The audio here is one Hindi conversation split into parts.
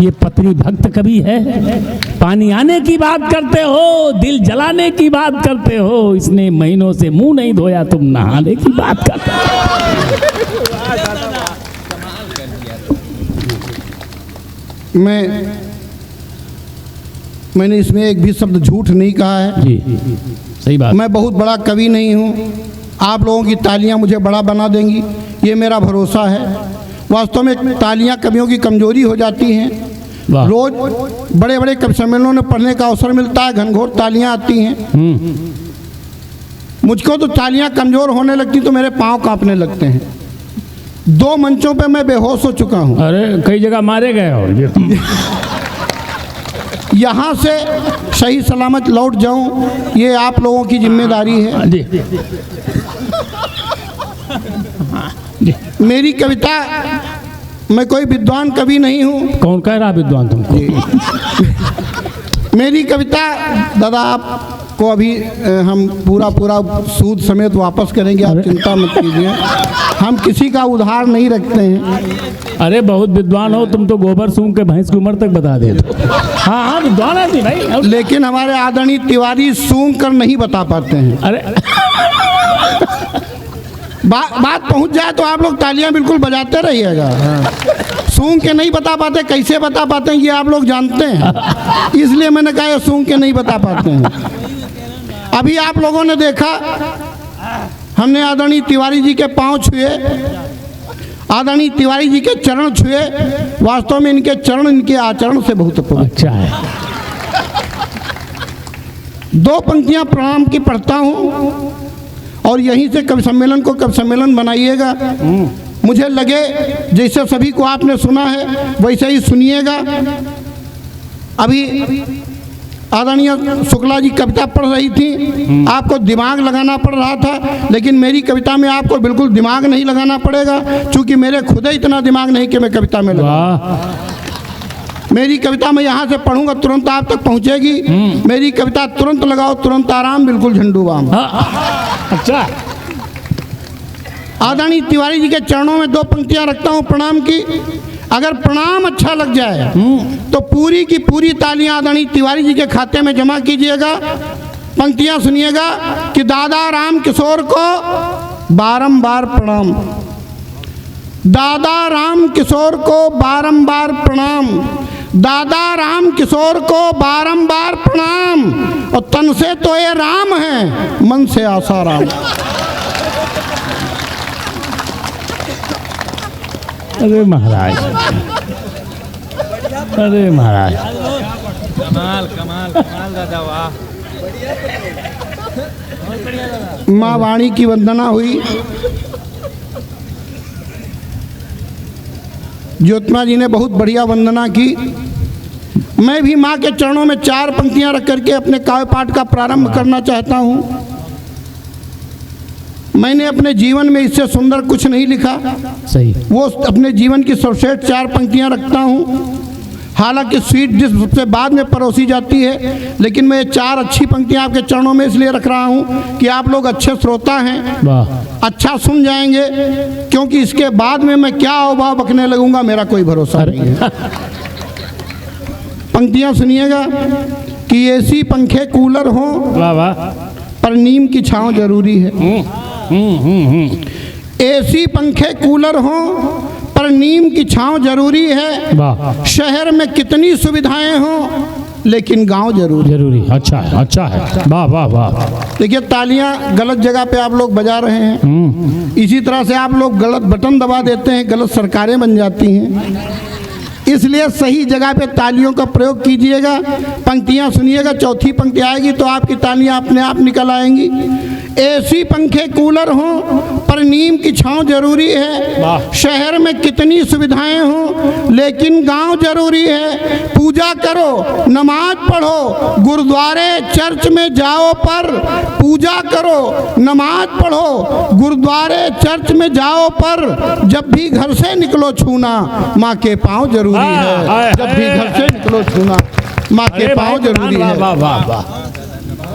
ये पत्नी भक्त कवि है। पानी आने की बात करते हो, दिल जलाने की बात करते हो, इसने महीनों से मुंह नहीं धोया, तुम नहाने की बात करते हो। मैंने इसमें एक भी शब्द झूठ नहीं कहा है जी, सही बात। मैं बहुत बड़ा कवि नहीं हूँ, आप लोगों की तालियां मुझे बड़ा बना देंगी, ये मेरा भरोसा है। वास्तव में तालियां कवियों की कमजोरी हो जाती हैं। रोज बड़े बड़े कवि सम्मेलनों में पढ़ने का अवसर मिलता है, घनघोर तालियां आती हैं। मुझको तो तालियां कमजोर होने लगती तो मेरे पांव कांपने लगते हैं। 2 मंचों पे मैं बेहोश हो चुका हूँ। अरे कई जगह मारे गए हो। यहाँ से सही सलामत लौट जाऊं, ये आप लोगों की जिम्मेदारी है। जी। मेरी कविता, मैं कोई विद्वान कवि नहीं हूँ। कौन कह रहा विद्वान तुमको? मेरी कविता दादा आपको अभी हम पूरा सूद समेत वापस करेंगे, आप चिंता मत कीजिए। हम किसी का उधार नहीं रखते हैं। अरे बहुत विद्वान हो तुम तो, गोबर सूंघ के भैंस की उम्र तक बता देते। हाँ हाँ विद्वान है भाई। लेकिन हमारे आदरणीय तिवारी सूंघ कर नहीं बता पाते हैं। अरे बात पहुंच जाए तो आप लोग तालियां बिल्कुल बजाते रहिएगा। सूंघ के नहीं बता पाते, कैसे बता पाते हैं ये आप लोग जानते हैं, इसलिए मैंने कहा ये सूंघ के नहीं बता पाते हैं। अभी आप लोगों ने देखा, हमने आदरणीय तिवारी जी के पांव छुए, आदरणीय तिवारी जी के चरण छुए। वास्तव में इनके चरण, इनके आचरण से बहुत अच्छा है। 2 पंक्तियां प्रणाम की पढ़ता हूं और यहीं से कवि सम्मेलन को कवि सम्मेलन बनाइएगा। मुझे लगे जैसे सभी को आपने सुना है वैसे ही सुनिएगा। अभी आदरणीय शुक्ला जी कविता पढ़ रही थी, आपको दिमाग लगाना पड़ रहा था, लेकिन मेरी कविता में आपको बिल्कुल दिमाग नहीं लगाना पड़ेगा, क्योंकि मेरे खुद ही इतना दिमाग नहीं कि मैं कविता में लगा। मेरी कविता में यहाँ से पढ़ूंगा तुरंत आप तक पहुँचेगी। मेरी कविता तुरंत लगाओ, तुरंत आराम, बिल्कुल झंडूबाम। अच्छा। आदरणीय तिवारी जी के चरणों में 2 पंक्तियां रखता हूँ प्रणाम की। अगर प्रणाम अच्छा लग जाए तो पूरी की पूरी तालियां आदरणीय तिवारी जी के खाते में जमा कीजिएगा। पंक्तियां सुनिएगा कि दादा राम किशोर को बारंबार प्रणाम, दादा राम किशोर को बारंबार प्रणाम, दादा राम किशोर को बारंबार प्रणाम। और तन से तो ये राम है, मन से आसाराम। अरे महाराज, अरे महाराज, कमाल कमाल कमाल दादा, वाह। माँ वाणी की वंदना हुई। ज्योत्ना जी ने बहुत बढ़िया वंदना की। मैं भी माँ के चरणों में 4 पंक्तियां रख करके अपने काव्य पाठ का प्रारंभ करना चाहता हूँ। मैंने अपने जीवन में इससे सुंदर कुछ नहीं लिखा। सही। वो अपने जीवन की सर्वश्रेष्ठ 4 पंक्तियां रखता हूँ। हालांकि स्वीट डिश सबसे बाद में परोसी जाती है, लेकिन मैं 4 अच्छी पंक्तियां आपके चरणों में इसलिए रख रहा हूँ कि आप लोग अच्छे श्रोता हैं, अच्छा सुन जाएंगे, क्योंकि इसके बाद में मैं क्या अवभाव बकने लगूंगा मेरा कोई भरोसा नहीं है। पंक्तियां सुनिएगा कि एसी पंखे कूलर हो, वाह वाह, पर नीम की छांव जरूरी है। एसी पंखे कूलर हो पर नीम की छांव जरूरी है। शहर में कितनी सुविधाएं हो लेकिन गांव जरूरी। अच्छा है, अच्छा है, वाह वाह वाह। देखिए तालियां गलत जगह पे आप लोग बजा रहे हैं, इसी तरह से आप लोग गलत बटन दबा देते हैं, गलत सरकारें बन जाती हैं। इसलिए सही जगह पे तालियों का प्रयोग कीजिएगा। पंक्तियां सुनिएगा, चौथी पंक्ति आएगी तो आपकी तालियां अपने आप निकल आएंगी। एसी पंखे कूलर हो पर नीम की छांव जरूरी है। शहर में कितनी सुविधाएं हो लेकिन गांव जरूरी है। पूजा करो, नमाज पढ़ो, गुरुद्वारे चर्च में जाओ, पर पूजा करो, नमाज पढ़ो, गुरुद्वारे चर्च में जाओ, पर जब भी घर से निकलो छूना माँ के पाँव जरूरी है। जब भी घर से निकलो छूना माँ के पाँव जरूरी है। वाह वाह वाह।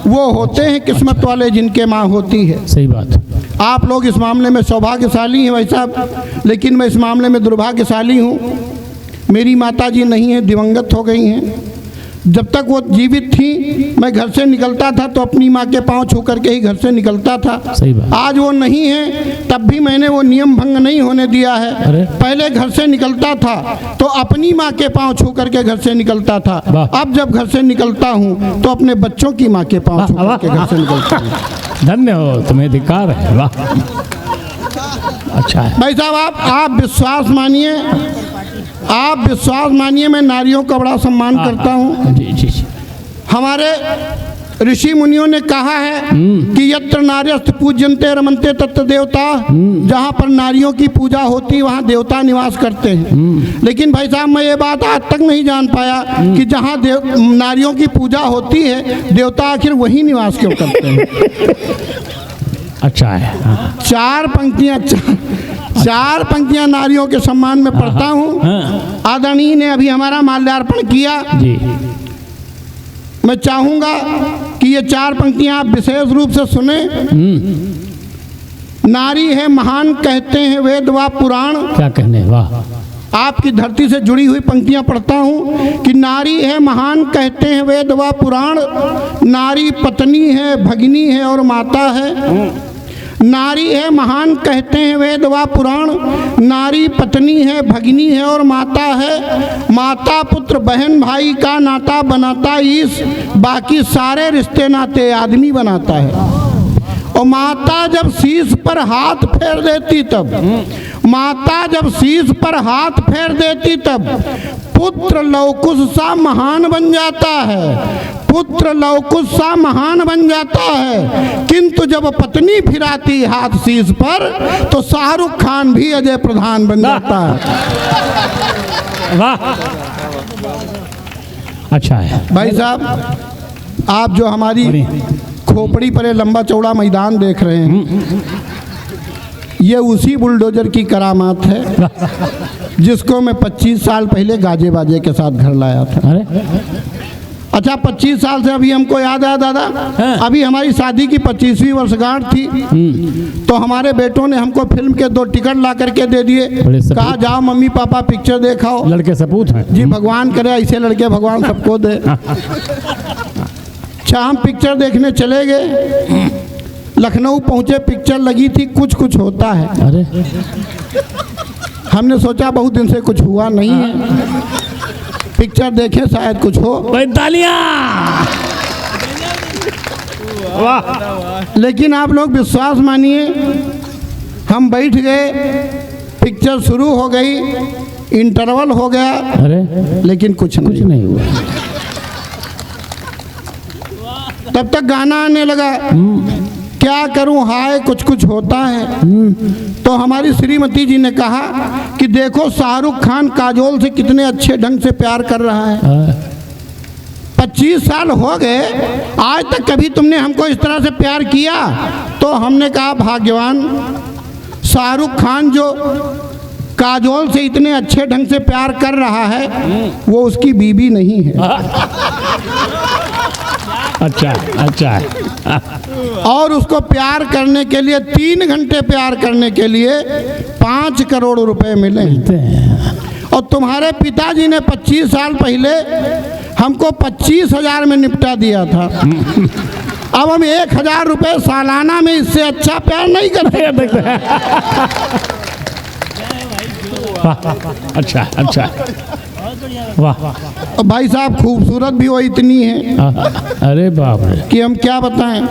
वो होते हैं किस्मत वाले जिनके माँ होती है। सही बात। आप लोग इस मामले में सौभाग्यशाली हैं भाई साहब, लेकिन मैं इस मामले में दुर्भाग्यशाली हूँ। मेरी माता जी नहीं है, दिवंगत हो गई हैं। जब तक वो जीवित थी मैं घर से निकलता था तो अपनी माँ के पांव छू करके ही घर से निकलता था। सही बात। आज वो नहीं है तब भी मैंने वो नियम भंग नहीं होने दिया है। अरे। पहले घर से निकलता था तो अपनी माँ के पांव छू करके घर से निकलता था। वाह। अब जब घर से निकलता हूँ तो अपने बच्चों की माँ के पांव छू करके घर से निकलता हूँ। धन्य हो, तुम्हें अधिकार है। वाह, अच्छा है। भाई साहब आप विश्वास मानिए, आप विश्वास मानिए, मैं नारियों का बड़ा सम्मान करता हूँ। जी जी जी। हमारे ऋषि मुनियों ने कहा है कि यत्र नार्यस्त पूज्यन्ते रमन्ते तत्र देवता, जहाँ पर नारियों की पूजा होती वहाँ देवता निवास करते हैं। लेकिन भाई साहब मैं ये बात आज तक नहीं जान पाया कि जहाँ नारियों की पूजा होती है देवता आखिर वही निवास क्यों करते हैं। अच्छा है। हाँ। चार पंक्तियां नारियों के सम्मान में पढ़ता हूँ। हाँ। आदरणीय ने अभी हमारा माल्यार्पण किया। जी। मैं चाहूंगा कि ये चार पंक्तियां आप विशेष रूप से सुने। नारी है महान कहते हैं वेद व पुराण। क्या कहने, वाह। आपकी धरती से जुड़ी हुई पंक्तियां पढ़ता हूँ कि नारी है महान कहते हैं वेद व पुराण, नारी पत्नी है, भगिनी है और माता है। नारी है महान कहते हैं वेद व पुराण, नारी पत्नी है, भगिनी है और माता है। माता पुत्र बहन भाई का नाता बनाता ईश, बाकी सारे रिश्ते नाते आदमी बनाता है। और माता जब शीश पर हाथ फेर देती तब, माता जब शीश पर हाथ फेर देती तब पुत्र लवकुश सा महान बन जाता है, पुत्र लवकुश सा महान बन जाता है। किंतु जब पत्नी फिराती हाथ शीश पर तो शाहरुख खान भी अजय प्रधान बन जाता है। वाह, अच्छा है। भाई साहब आप जो हमारी खोपड़ी पर ये लंबा चौड़ा मैदान देख रहे हैं ये उसी बुलडोजर की करामात है जिसको मैं 25 साल पहले गाजे बाजे के साथ घर लाया था। अरे अच्छा 25 साल से अभी हमको याद आया दादा, अभी हमारी शादी की 25वीं वर्षगांठ थी तो हमारे बेटों ने हमको फिल्म के 2 टिकट ला करके दे दिए। कहा जाओ मम्मी पापा पिक्चर देखाओ। लड़के सपूत हैं। जी भगवान करे ऐसे लड़के भगवान सबको दे। अच्छा हम पिक्चर देखने चले गए, लखनऊ पहुंचे, पिक्चर लगी थी कुछ कुछ होता है। अरे हमने सोचा बहुत दिन से कुछ हुआ नहीं है, पिक्चर देखें शायद कुछ हो। तालियां। वाह। लेकिन आप लोग विश्वास मानिए हम बैठ गए, पिक्चर शुरू हो गई, इंटरवल हो गया, अरे लेकिन कुछ नहीं हुआ। तब तक गाना आने लगा, क्या करूं हाय कुछ कुछ होता है। तो हमारी श्रीमती जी ने कहा कि देखो शाहरुख खान काजोल से कितने अच्छे ढंग से प्यार कर रहा है। 25 साल हो गए आज तक कभी तुमने हमको इस तरह से प्यार किया। तो हमने कहा भाग्यवान, शाहरुख खान जो काजोल से इतने अच्छे ढंग से प्यार कर रहा है वो उसकी बीवी नहीं है। अच्छा अच्छा। और उसको प्यार करने के लिए 3 घंटे प्यार करने के लिए 5 करोड़ रुपए मिले। और तुम्हारे पिताजी ने 25 साल पहले हमको 25,000 में निपटा दिया था। अब हम 1,000 रुपए सालाना में इससे अच्छा प्यार नहीं करते। अच्छा अच्छा। वाह। भाई साहब खूबसूरत भी वो इतनी है अरे बाप रे कि हम क्या बताएं।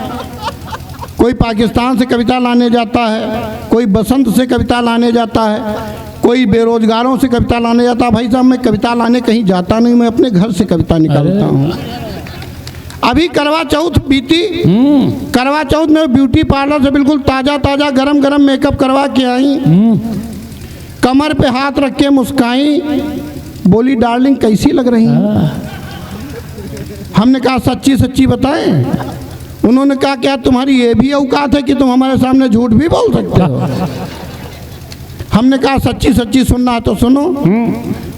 कोई पाकिस्तान से कविता लाने जाता है, कोई बसंत से कविता लाने जाता है, कोई बेरोजगारों से कविता लाने जाता है। भाई साहब मैं कविता लाने कहीं जाता नहीं, मैं अपने घर से कविता निकालता हूँ। अभी करवा चौथ बीती, करवा चौथ में ब्यूटी पार्लर से बिल्कुल ताज़ा ताज़ा गरम गरम मेकअप करवा के आई, कमर पे हाथ रख के मुस्काई, बोली डार्लिंग कैसी लग रही हैं। हमने कहा सच्ची सच्ची बताएं। उन्होंने कहा क्या तुम्हारी ये भी औकात है कि तुम हमारे सामने झूठ भी बोल सकते हो। हमने कहा सच्ची सच्ची सुनना है तो सुनो।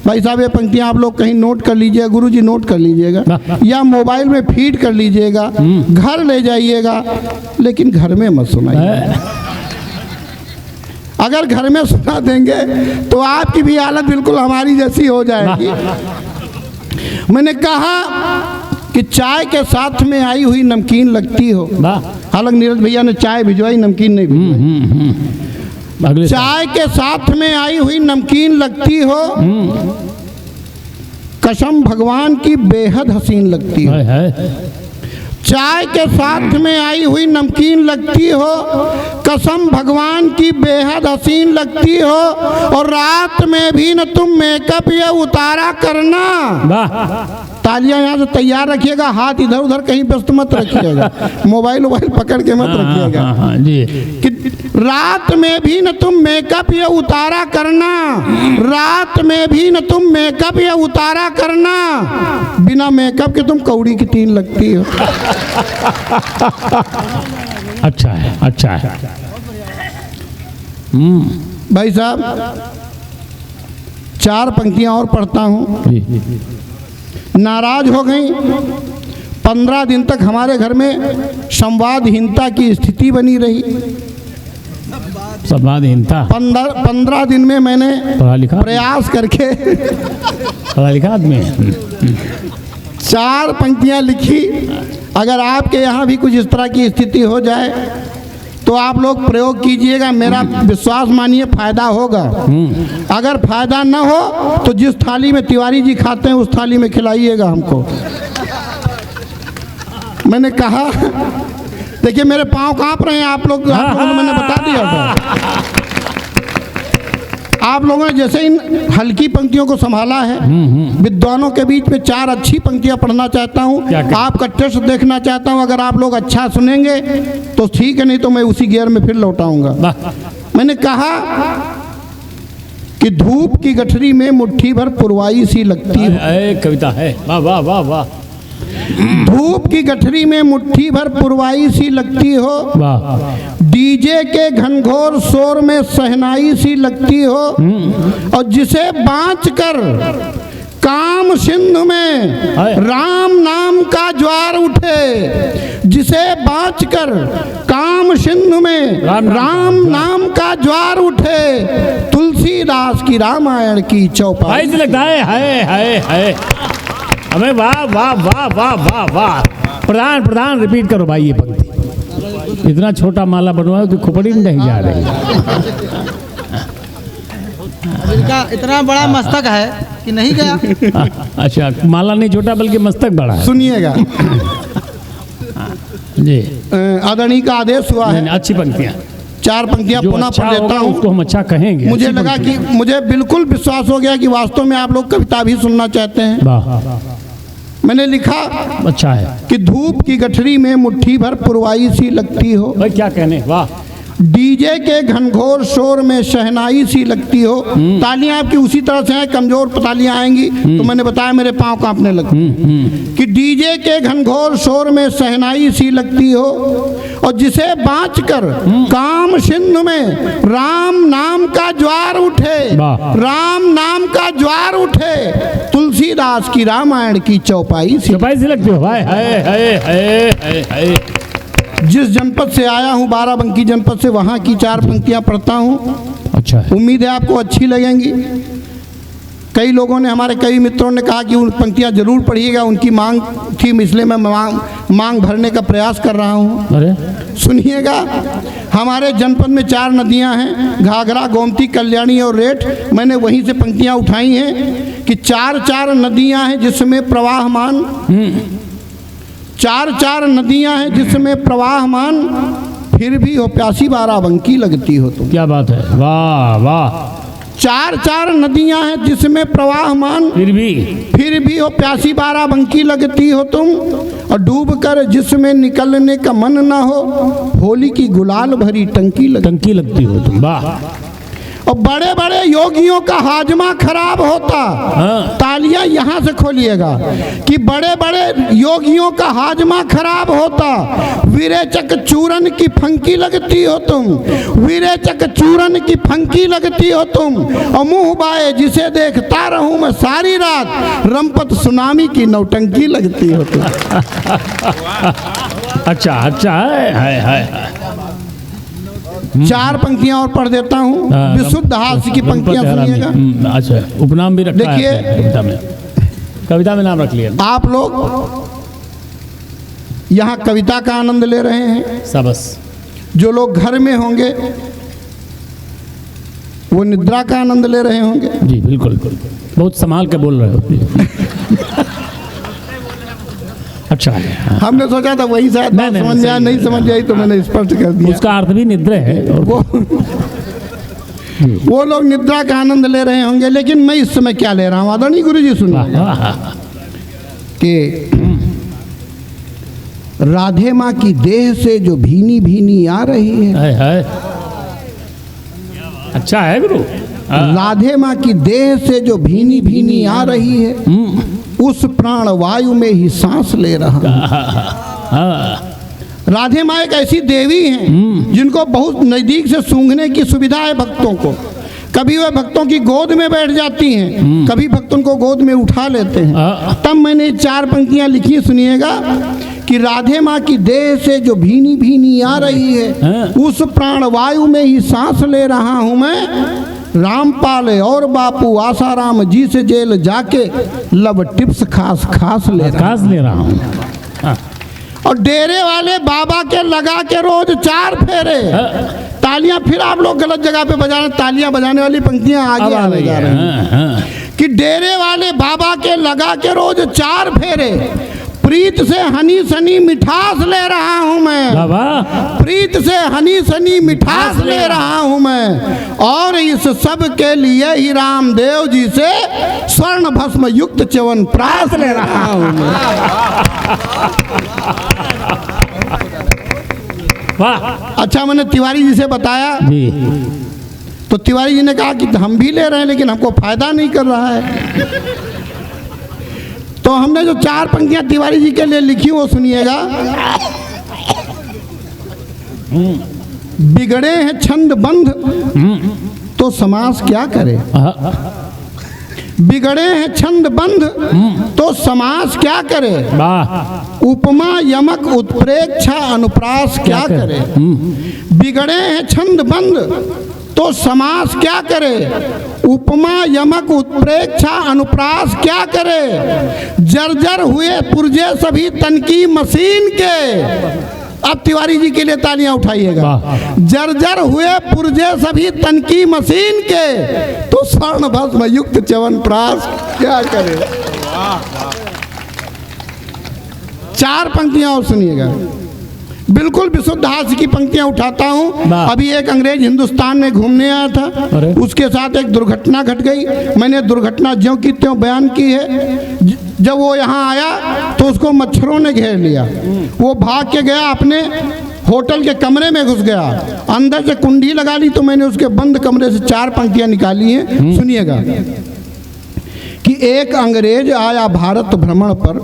भाई साहब ये पंक्तियां आप लोग कहीं नोट कर लीजिएगा, गुरुजी नोट कर लीजिएगा या मोबाइल में फीड कर लीजिएगा, घर ले जाइएगा, लेकिन घर में मत सुनाइए। अगर घर में सुना देंगे तो आपकी भी हालत बिल्कुल हमारी जैसी हो जाएगी। मैंने कहा कि चाय के साथ में आई हुई नमकीन लगती हो। हालांकि नीरज भैया ने चाय भिजवाई, नमकीन नहीं भिजवाई। चाय के साथ में आई हुई नमकीन लगती हो, कसम भगवान की बेहद हसीन लगती हो। चाय के साथ में आई हुई नमकीन लगती हो, कसम भगवान की बेहद हसीन लगती हो, और रात में भी न तुम मेकअप ये उतारा करना। तालियां यहाँ से तैयार रखिएगा, हाथ इधर उधर कहीं व्यस्त मत रखिएगा, मोबाइल पकड़ के मत रखिएगा। कि रात में भी न तुम मेकअप ये उतारा करना, रात में भी न तुम मेकअप ये उतारा करना, बिना मेकअप के तुम कौड़ी की तीन लगती हो। अच्छा है, अच्छा है। भाई साहब 4 पंक्तियां और पढ़ता हूँ। नाराज हो गई। 15 दिन तक हमारे घर में संवादहीनता की स्थिति बनी रही। संवादहीनता 15 दिन में मैंने प्रयास करके पढ़ा लिखा आदमी 4 पंक्तियां लिखी। अगर आपके यहाँ भी कुछ इस तरह की स्थिति हो जाए तो आप लोग प्रयोग कीजिएगा, मेरा विश्वास मानिए फायदा होगा। अगर फायदा न हो तो जिस थाली में तिवारी जी खाते हैं उस थाली में खिलाइएगा हमको। मैंने कहा, देखिए मेरे पाँव कांप रहे हैं, आप लोगों को मैंने बता दिया था। आप लोगों ने जैसे इन हल्की पंक्तियों को संभाला है, विद्वानों के बीच में 4 अच्छी पंक्तियां पढ़ना चाहता हूं। आपका टेस्ट देखना चाहता हूं। अगर आप लोग अच्छा सुनेंगे तो ठीक है, नहीं तो मैं उसी गियर में फिर लौटाऊंगा। मैंने कहा कि धूप की गठरी में मुट्ठी भर पुरवाई सी लगती है। कविता है, वाह वाह वाह वाह। धूप की गठरी में मुट्ठी भर पुरवाई सी लगती हो, डीजे के घनघोर शोर में सहनाई सी लगती हो, और जिसे बाँच कर काम सिंधु में राम नाम का ज्वार उठे, जिसे बाँच कर काम सिंधु में राम नाम का ज्वार उठे, तुलसीदास की रामायण की चौपाई लगता है। हमें वाह वाह वाह वाह वाह वाह। प्रधान रिपीट करो भाई ये पंक्ति। इतना छोटा माला बनवाओ कि खोपड़ी में नहीं जा रही। इनका इतना बड़ा मस्तक है कि नहीं गया। अच्छा, माला नहीं छोटा बल्कि मस्तक बड़ा है। सुनिएगा जी, आदरणीय का आदेश हुआ है। अच्छी पंक्तियाँ, 4 पंक्तियां पुनः पढ़ देता हूँ, उसको हम अच्छा कहेंगे। मुझे लगा कि मुझे बिल्कुल विश्वास हो गया कि वास्तव में आप लोग कविता भी सुनना चाहते हैं। मैंने लिखा, अच्छा है, कि धूप की गठरी में मुट्ठी भर पुरवाई सी लगती हो। भाई क्या कहने, वाह। डीजे के घनघोर शोर में शहनाई सी लगती हो। तालियां आपकी उसी तरह से हैं, कमजोर तालियां आएंगी तो मैंने बताया मेरे पांव कांपने लगते। कि डीजे के घनघोर शोर में शहनाई सी लगती हो, और जिसे बाँच कर काम सिंधु में राम नाम का ज्वार उठे, राम नाम का ज्वार उठे, तुलसीदास की रामायण की चौपाई सी लगती हो। हाय हाय हाय हाय हाय हाय। जिस जनपद से आया हूँ, बाराबंकी जनपद से, वहाँ की 4 पंक्तियाँ पढ़ता हूँ। अच्छा, उम्मीद है आपको अच्छी लगेंगी। कई लोगों ने, हमारे कई मित्रों ने कहा कि उन पंक्तियाँ जरूर पढ़िएगा, उनकी मांग थी, इसलिए मैं मांग भरने का प्रयास कर रहा हूँ। अरे सुनिएगा, हमारे जनपद में 4 नदियाँ हैं, घाघरा, गोमती, कल्याणी और रेठ। मैंने वहीं से पंक्तियाँ उठाई हैं कि 4 नदियाँ हैं जिसमें प्रवाहमान, 4 नदियां हैं जिसमें प्रवाहमान, फिर भी हो प्यासी बाराबंकी लगती हो तुम। क्या बात है, वाह वाह। 4 नदियां हैं जिसमें प्रवाहमान, फिर भी हो प्यासी बाराबंकी लगती हो तुम, और डूब कर जिसमें निकलने का मन ना हो, होली की गुलाल भरी टंकी लगती हो तुम। वाह। और बड़े बड़े योगियों का हाजमा खराब होता। तालियां यहाँ से खोलिएगा कि बड़े बड़े योगियों का हाजमा खराब होता, विरेचक चूरन की फंकी लगती हो तुम, विरेचक चूरन की फंकी लगती हो तुम, और मुंह बाए जिसे देखता रहूं मैं सारी रात, रंपत सुनामी की नौटंकी लगती हो तुम। अच्छा है। 4 पंक्तियां और पढ़ देता हूँ, विशुद्ध हास्य की पंक्तियां सुनिएगा। अच्छा, उपनाम भी रखा देखिए, है कविता में नाम रख लिया। आप लोग यहाँ कविता का आनंद ले रहे हैं, सबस। जो लोग घर में होंगे वो निद्रा का आनंद ले रहे होंगे। जी बिल्कुल, बहुत संभाल के बोल रहे हो। अच्छा है। हाँ। हमने सोचा था वही शायद बात समझ जाए, नहीं समझ आई तो मैंने स्पष्ट कर दिया। उसका अर्थ भी निद्रा है। और वो लोग निद्रा का आनंद ले रहे होंगे, लेकिन मैं इस समय क्या ले रहा हूँ आदरणीय गुरु जी सुनिए कि राधे माँ की देह से जो भीनी भीनी आ रही है। अच्छा है गुरु। राधे माँ की देह से जो भीनी भीनी आ रही है, उस प्राण वायु में ही सांस ले रहा हूं। राधे माँ एक ऐसी देवी हैं जिनको बहुत नजदीक से सूंघने की सुविधा है भक्तों को। कभी वे भक्तों की गोद में बैठ जाती हैं, कभी भक्तों को गोद में उठा लेते हैं। तब मैंने 4 पंक्तियां लिखी, सुनिएगा कि राधे माँ की देह से जो भीनी भीनी आ रही है, उस प्राण वायु में ही सांस ले रहा हूं मैं। रामपाल और बापू आसाराम जी से जेल जाके लब टिप्स खास खास ले रहा हूँ। और डेरे वाले बाबा के लगा के रोज 4 फेरे। तालियां फिर आप लोग गलत जगह पे बजा रहे हैं, तालियां बजाने वाली पंक्तियां आगे आने जा रही हैं कि डेरे वाले बाबा के लगा के रोज 4 फेरे। प्रीत से हनी सनी मिठास ले रहा हूं मैं, प्रीत से हनी सनी मिठास ले रहा हूं मैं। और इस सब के लिए ही रामदेव जी से स्वर्ण भस्म युक्त च्यवन प्रास ले रहा हूं मैं। वाह। अच्छा, मैंने तिवारी जी से बताया जी, तो तिवारी जी ने कहा कि हम भी ले रहे हैं लेकिन हमको फायदा नहीं कर रहा है। तो हमने जो 4 पंक्तियां तिवारी जी के लिए लिखी वो सुनिएगा। बिगड़े हैं छंद बंध तो समास क्या करे, बिगड़े हैं छंद बंध तो समास क्या करे, उपमा यमक उत्प्रेक्षा अनुप्रास क्या करे। बिगड़े हैं छंद बंध तो समास क्या करे, उपमा यमक उत्प्रेक्षा अनुप्रास क्या करे। जर्जर हुए पुर्जे सभी तन की मशीन के। अब तिवारी जी के लिए तालियां उठाइएगा। जर्जर हुए पुर्जे सभी तन की मशीन के, तो स्वर्ण भस्म युक्त च्यवन प्रास क्या करे। 4 पंक्तियां और सुनिएगा, बिल्कुल विशुद्ध हास्य की पंक्तियां उठाता हूं। अभी एक अंग्रेज हिंदुस्तान में घूमने आया था, उसके साथ एक दुर्घटना घट गई। मैंने दुर्घटना ज्यों की त्यों बयान की है। जब वो यहाँ आया तो उसको मच्छरों ने घेर लिया। वो भाग के गया, अपने होटल के कमरे में घुस गया, अंदर से कुंडी लगा ली। तो मैंने उसके बंद कमरे से 4 पंक्तियां निकाली हैं, सुनिएगा कि एक अंग्रेज आया भारत भ्रमण पर।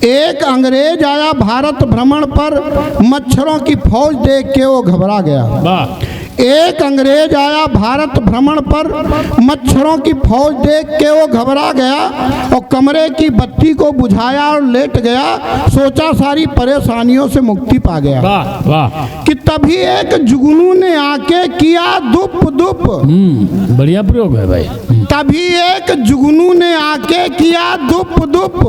एक अंग्रेज आया भारत भ्रमण पर, मच्छरों की फौज देख के वो घबरा गया। एक अंग्रेज आया भारत भ्रमण पर, मच्छरों की फौज देख के वो घबरा गया और कमरे की बत्ती को बुझाया और लेट गया। सोचा सारी परेशानियों से मुक्ति पा गया। कि तभी एक जुगनू ने आके किया दुप दुप। बढ़िया प्रयोग है भाई। तभी एक जुगनू ने आके किया दुप दुप,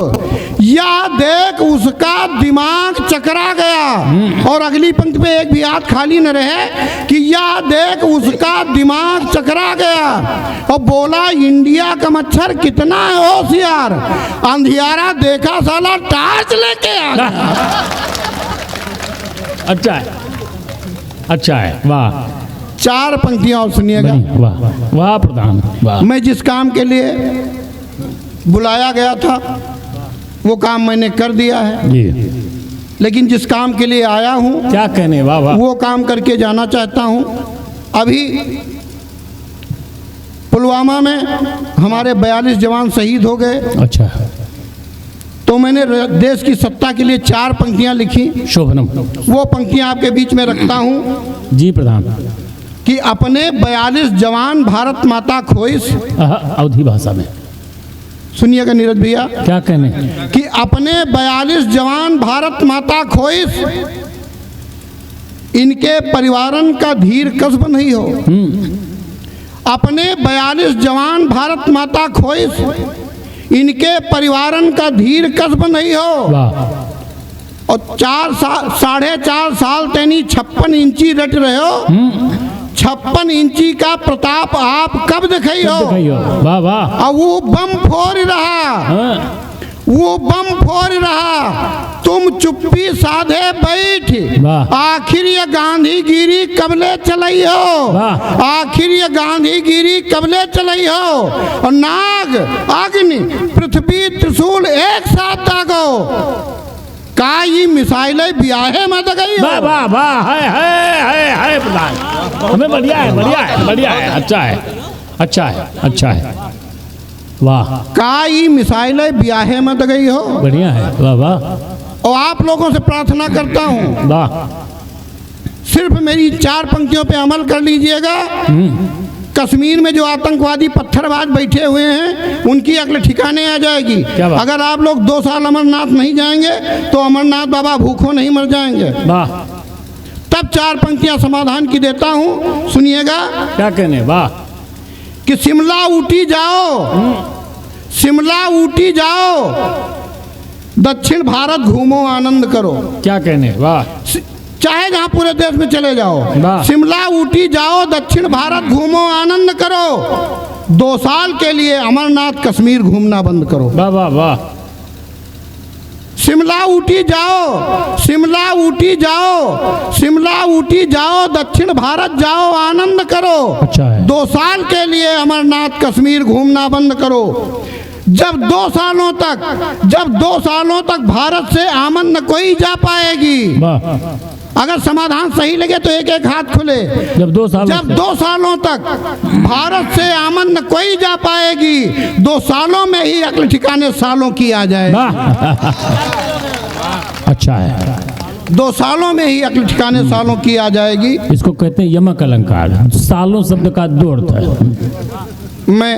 या देख उसका दिमाग चकरा गया। और अगली पंक्ति पे एक भी हाथ खाली न रहे कि या देख उसका दिमाग चकरा गया। और बोला इंडिया का मच्छर कितना है होशियार, अंधियारा देखा साला टार्च लेके आ गया। अच्छा है, अच्छा है, वाह। 4 पंक्तियां और सुनिएगा। वाह वाह प्रधान, वाह। मैं जिस काम के लिए बुलाया गया था वो काम मैंने कर दिया है जी, लेकिन जिस काम के लिए आया हूँ क्या कहने, वाह वाह, वो काम करके जाना चाहता हूँ। अभी पुलवामा में हमारे 42 जवान शहीद हो गए। अच्छा, तो मैंने देश की सत्ता के लिए 4 पंक्तियां लिखी। शोभनम। वो पंक्तियां आपके बीच में रखता हूँ जी प्रधान। कि अपने 42 जवान भारत माता खोइस। अवधी भाषा में सुनिएगा नीरज भैया, क्या कहने, कि अपने 42 जवान भारत माता खोइस, इनके परिवारन का धीर कसब नहीं हो। अपने 42 जवान भारत माता खोइस, इनके परिवारन का धीर कसब नहीं हो। वाह। और 4.5 साल तैनी 56 इंची रट रहे हो। 56 इंची का प्रताप आप कब दिखाई हो? वाह वाह। और वो बम फोड़ रहा, हाँ। वो बम फोड़ रहा, तुम चुप्पी साधे बैठ। वाह। आखिर ये गांधीगिरी कबले चलाई हो? वाह। आखिर ये गांधीगिरी कबले चलाई हो? और नाग अग्नि पृथ्वी त्रिशूल एक साथ दागो, का ये मिसाइलें ब्याहे मत गई हो? वाह वाह वाह। है प्रधान, हमें बढ़िया है, बढ़िया है, बढ़िया है, अच्छा है, अच्छा है, अच्छा है। वाह। का ये मिसाइलें ब्याहे मत गई हो? बढ़िया है। वाह वाह। और आप लोगों से प्रार्थना करता हूँ, वाह। सिर्फ मेरी 4 पंक्तियों पे अमल कर लीजिएगा। कश्मीर में जो आतंकवादी पत्थरबाज बैठे हुए हैं, उनकी अक्ल ठिकाने आ जाएगी। क्या बात? अगर आप लोग 2 साल अमरनाथ नहीं जाएंगे तो अमरनाथ बाबा भूखों नहीं मर जाएंगे। वाह। तब 4 पंक्तियां समाधान की देता हूँ, सुनिएगा। क्या कहने? वाह। कि शिमला ऊटी जाओ, शिमला ऊटी जाओ, दक्षिण भारत घूमो आनंद करो। क्या कहने? वाह। चाहे जहां पूरे देश में चले जाओ, वाह। शिमला ऊटी जाओ, दक्षिण भारत घूमो आनंद करो। 2 साल के लिए अमरनाथ कश्मीर घूमना बंद करो। वाह वाह वाह। शिमला ऊटी जाओ, शिमला ऊटी जाओ, शिमला ऊटी जाओ, दक्षिण भारत जाओ आनंद करो। अच्छा है। 2 साल के लिए अमरनाथ कश्मीर घूमना बंद करो। जब 2 सालों तक भारत से आमन न कोई जा पाएगी। वाह। अगर समाधान सही लगे तो एक हाथ खुले। जब 2 सालों तक भारत से आमन न कोई जा पाएगी, 2 सालों में ही अक्ल ठिकाने सालों की आ जाए। अच्छा है। 2 सालों में ही अक्ल ठिकाने सालों की आ जाएगी। इसको कहते हैं यमक अलंकार। सालों शब्द का 2 अर्थ है। मैं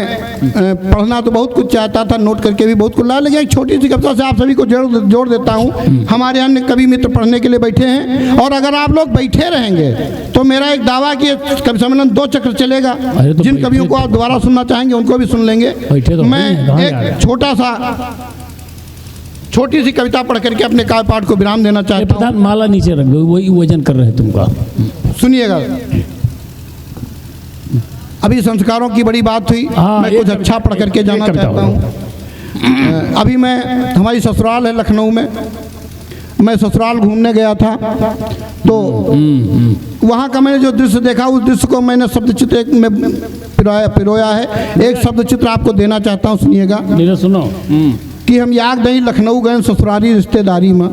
पढ़ना तो बहुत कुछ चाहता था, नोट करके भी बहुत कुछ ला, लेकिन एक छोटी सी कविता से आप सभी को जोड़ देता हूँ। हमारे अन्य कवि मित्र पढ़ने के लिए बैठे हैं, और अगर आप लोग बैठे रहेंगे तो मेरा एक दावा कि कवि सम्मेलन 2 चक्र चलेगा। तो जिन कवियों को आप दोबारा सुनना चाहेंगे उनको भी सुन लेंगे। तो मैं एक छोटी सी कविता पढ़ करके अपने काव्य पाठ को विराम देना चाहता हूँ। माला नीचे रख दो, वही वजन कर रहे हैं तुमका। सुनिएगा, अभी संस्कारों की बड़ी बात हुई। मैं कुछ अच्छा पढ़ करके जाना चाहता हूँ। अभी मैं, हमारी ससुराल है लखनऊ में, मैं ससुराल घूमने गया था, तो वहाँ का मैंने जो दृश्य देखा, उस दृश्य को मैंने शब्द चित्र में पिरोया है। एक शब्द चित्र आपको देना चाहता हूँ, सुनिएगा। सुनो। कि हम याद नहीं लखनऊ गए ससुरारी रिश्तेदारी में।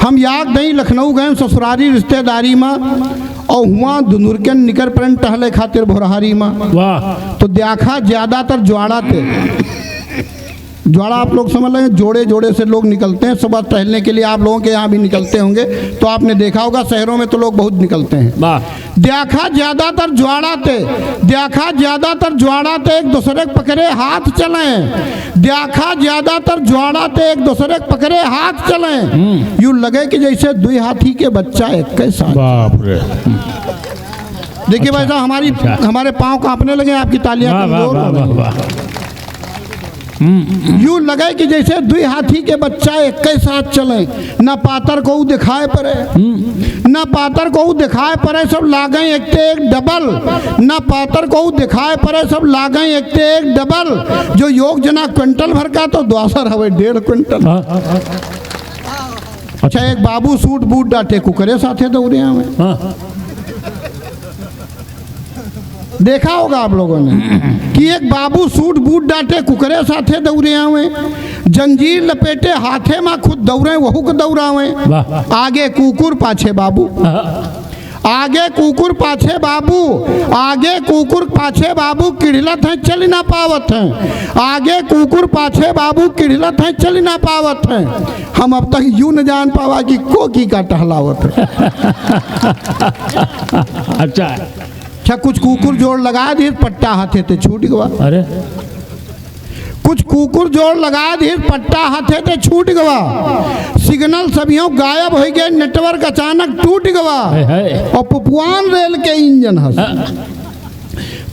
हम याद नहीं लखनऊ गए ससुरारी रिश्तेदारी में, और हुआ धुंधुरकन निकर पर टहले खातिर भोरहारी में। वाह। तो देखा ज्यादातर ज्वाड़ा थे। ज्वाड़ा आप लोग समझ लेंगे, जोड़े जोड़े से लोग निकलते हैं सुबह टहलने के लिए। आप लोगों के यहाँ भी निकलते होंगे, तो आपने देखा होगा, शहरों में तो लोग बहुत निकलते हैं। वाह। देखा ज्यादातर ज्वाड़ा थे, देखा ज्यादातर ज्वाड़ा थे, एक दूसरे के पकड़े हाथ चले। देखा ज्यादातर ज्वाड़ा थे, एक दूसरे के पकड़े हाथ चले। यूं लगे कि जैसे 2 हाथी के बच्चा एक के साथ। बाप रे। देखिए भाई साहब, हमारे पाँव कांपने लगे, आपकी तालियां कमजोर हो गई। यूं लगे कि जैसे 2 हाथी के बच्चा एक के साथ चले। न पातर को दिखाए पड़े, न पातर को दिखाए पड़े, सब लागे एक डबल। न पातर को दिखाए पड़े, सब लागे एक डबल। जो योग जना क्विंटल भर का, तो द्वासर हवे 1.5 क्विंटल। अच्छा, एक बाबू सूट बूट डाटे कुकरे साथे दौड़े में। देखा होगा आप लोगों ने कि एक बाबू सूट बूट डाटे कुकरे साथे दौड़े आवे, जंजीर लपेटे हाथे में खुद दौड़े, वहू को दौड़ावे। आगे कुकुर पाछे बाबू, आगे कुकुर पाछे बाबू, आगे कुकुर पाछे बाबू, किढ़लत है चल ना पावत है। आगे कुकुर पाछे बाबू, किढ़लत है चल ना पावत है। हम अब तक यूं न जान पावा कि कोकी का टहलावत है। अच्छा, कुछ कुकुर जोड़ लगा दिए, पट्टा हाथे ते छूट गया। अरे कुछ कुकुर जोड़ लगा दी, पट्टा हाथे थे छूट गवा, सिग्नल सभियों गायब हो गए, नेटवर्क अचानक टूट गवा। और पुपुआन रेल के इंजन हंस,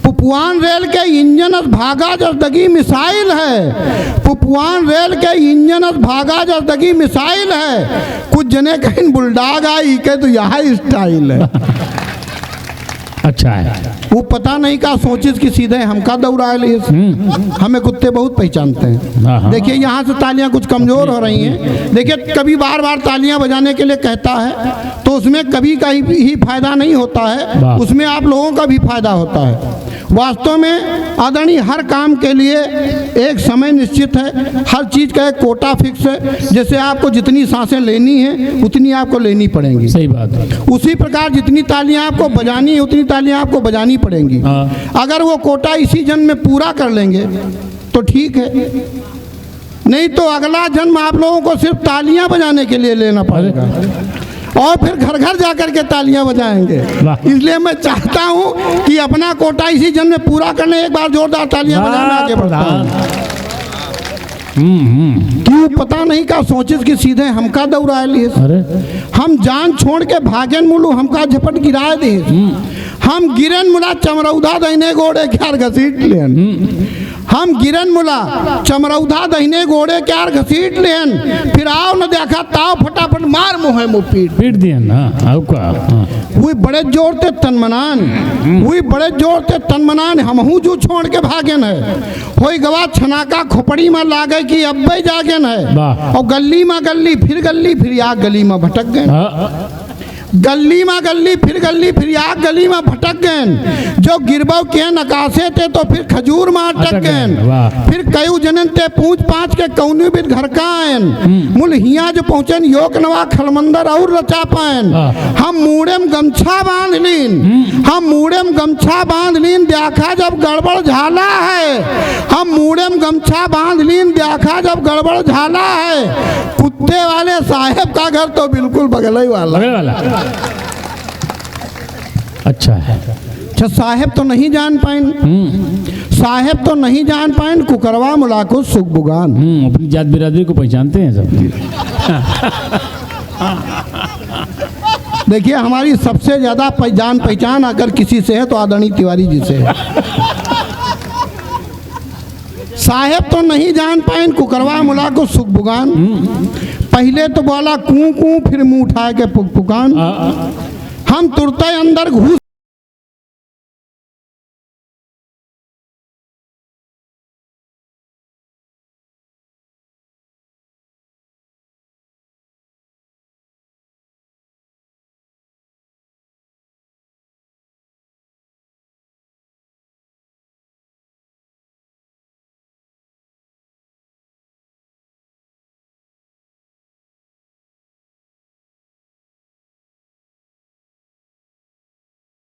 पुपुआन रेल के इंजन भागा जरदगी मिसाइल है, पुपुआन रेल के इंजन भागा जरदगी मिसाइल है, कुछ जने कहीं बुलडाग आई के तो यहाँ स्टाइल है। अच्छा है, वो पता नहीं का सोचिस कि सीधे हमका दौड़ा लिए, हमें कुत्ते बहुत पहचानते हैं। देखिए यहाँ से तालियां कुछ कमजोर हो रही हैं। देखिए कभी बार बार तालियां बजाने के लिए कहता है तो उसमें कभी का ही फायदा नहीं होता है, उसमें आप लोगों का भी फायदा होता है। वास्तव में आदरणीय हर काम के लिए एक समय निश्चित है, हर चीज़ का एक कोटा फिक्स है। जैसे आपको जितनी सांसें लेनी है उतनी आपको लेनी पड़ेंगी, सही बात है। उसी प्रकार जितनी तालियां आपको बजानी है उतनी तालियां आपको बजानी पड़ेंगी। अगर वो कोटा इसी जन्म में पूरा कर लेंगे तो ठीक है, नहीं तो अगला जन्म आप लोगों को सिर्फ तालियां बजाने के लिए लेना पड़ेगा और फिर घर घर जाकर के तालियां बजाएंगे। इसलिए मैं चाहता हूं कि अपना कोटा इसी जन्म में पूरा करने, एक बार जोरदार तालियां बजाने आगे बढ़ता हूं। क्यों पता नहीं का सोचिस कि सीधे हमका दौड़ा लिए, हम जान छोड़ के भागन मुलू हमका झपट गिरा दे, हम गिरन मुला चमरौधा दहीने गोड़े क्यार घसीट लेन, हम गिरन मुला चमरौधा दहीने गोड़े क्यार घसीट लेन, फिर आओ न देखा ताव फटाफट मार मुँह मुँह पीट दिया ना आपका। वही बड़े जोर ते तनमनान, वही बड़े जोर ते तनमनान हमहू जो छोड़ के भागन है, होई गवा छनाका खोपड़ी में लागे कि अब्बे जागन है, और गली में गली फिर या गली में भटक गए, गली में गली फिर या गली में भटक गए, जो गिरबो के नकाशे थे तो फिर खजूर में अटक गए, फिर कई जनन ते पूछ पाँच के कौनी भी घर का आयन, मुल हिया जो पहुँचन योग नवा खलमंदर और रचा पायन, हम मूड़े में गमछा बांध लीन, हम मूड़े में गमछा बांध लीन, देखा जब गड़बड़ झाला है, हम मूड़े में गमछा बांध लीन, देखा जब गड़बड़ झाला है, कुत्ते वाले साहब का घर तो बिल्कुल बगल ही वाला। अच्छा है। अच्छा साहेब तो नहीं जान पाइन, साहेब तो नहीं जान पाइन, कुकरवा मुलाकुत सुख बुगान। अपनी जात बिरादरी को पहचानते हैं सब। देखिए हमारी सबसे ज्यादा जान पहचान अगर किसी से है तो आदरणीय तिवारी जी से है। साहेब तो नहीं जान पाइन, कुकरवा मुलाकुत सुख बुगान, पहले तो बोला कू कू फिर मुंह उठा के पुक पुकान, हम तुरते अंदर घुस